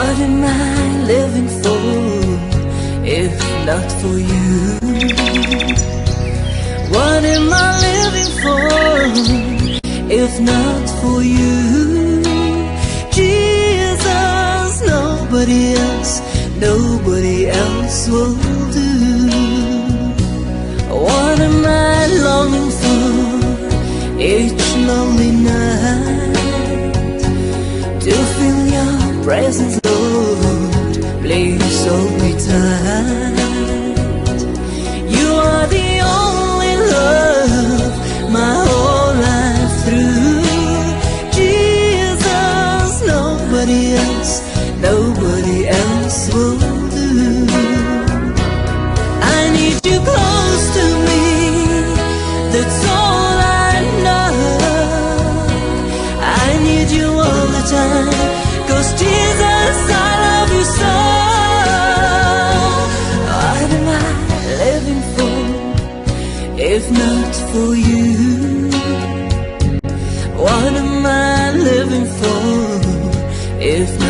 What am I living for if not for you? What am I living for if not for you? Jesus, nobody else will do. What am I longing for each lonely night? To feel your presence, Lord, please hold me tight. You are the only love my whole life through. Jesus, nobody else will do. I need you close to me, that's all I know. I need you all the time, 'cause Jesus, I love you so. What am I living for if not for you? What am I living for if not